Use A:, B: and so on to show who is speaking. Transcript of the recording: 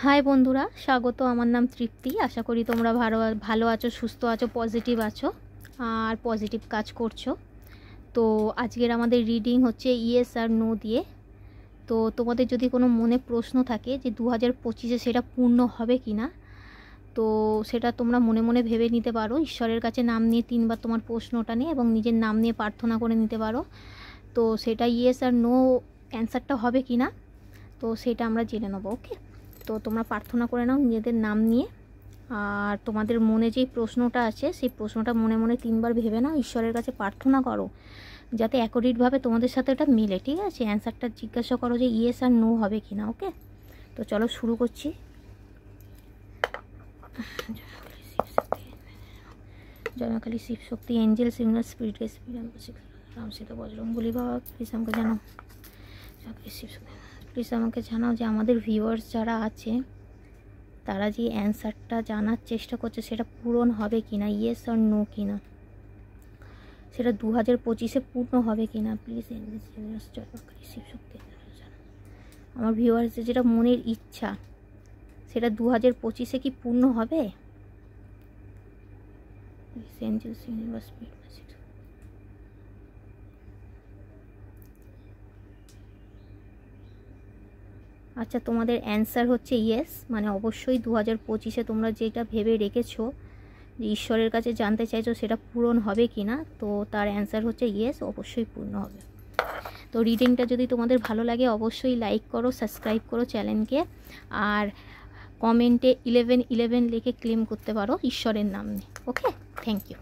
A: High বন্ধুরা, স্বাগত। আমার নাম তৃপ্তি। আশা করি তোমরা ভালো আছো, সুস্থ আছো, পজিটিভ আছো আর পজিটিভ কাজ করছো। তো আজকের আমাদের রিডিং হচ্ছে ইয়েস আর নো দিয়ে। তো তোমাদের যদি কোনো মনে প্রশ্ন থাকে যে 2025-এ সেটা পূর্ণ হবে কি না, তো সেটা তোমরা মনে মনে ভেবে নিতে পারো। ঈশ্বরের কাছে নাম নিয়ে 3বার তোমার প্রশ্নটা নিয়ে এবং নিজের নাম নিয়ে প্রার্থনা করে নিতে পারো। তো সেটা ইয়েস আর নো অ্যান্সারটা হবে কি না, তো সেটা আমরা জেনে নেবো। ওকে, তো তোমরা প্রার্থনা করে নাও নিজেদের নাম নিয়ে। আর তোমাদের মনে যেই প্রশ্নটা আছে সেই প্রশ্নটা মনে মনে 3বার ভেবে নাও, ঈশ্বরের কাছে প্রার্থনা করো যাতে অ্যাকোরেটভাবে তোমাদের সাথে ওটা মিলে। ঠিক আছে, অ্যান্সারটা জিজ্ঞাসা করো যে ইয়েস আর নো হবে কি না। ওকে, তো চলো শুরু করছি। Jaykali Shiv Shakti, angel signal, spirit Ram Sita Bajrangbali Baba, please আমাকে জানাও। শিব শক্তি প্লিজ আমাকে জানাও যে আমাদের ভিউয়ার্স যারা আছে তারা যে অ্যান্সারটা জানার চেষ্টা করছে সেটা পূরণ হবে কি না, ইয়েস আর নো কি না, সেটা 2025-এ পূর্ণ হবে কি না। প্লিজ শিব শক্তি আমার ভিউয়ার্সদের যেটা মনের ইচ্ছা সেটা 2025-এ কি পূর্ণ হবে। আচ্ছা, তোমাদের অ্যান্সার হচ্ছে ইয়েস, মানে অবশ্যই 2025-এ তোমরা যেটা ভেবে রেখেছো যে ঈশ্বরের কাছে জানতে চাইছো সেটা পূরণ হবে কি না, তো তার অ্যান্সার হচ্ছে ইয়েস, অবশ্যই পূর্ণ হবে। তো রিডিংটা যদি তোমাদের ভালো লাগে অবশ্যই লাইক করো, সাবস্ক্রাইব করো চ্যানেলকে, আর কমেন্টে 1111 লিখে ক্লেম করতে পারো ঈশ্বরের নাম নিয়ে। ওকে, থ্যাংক ইউ।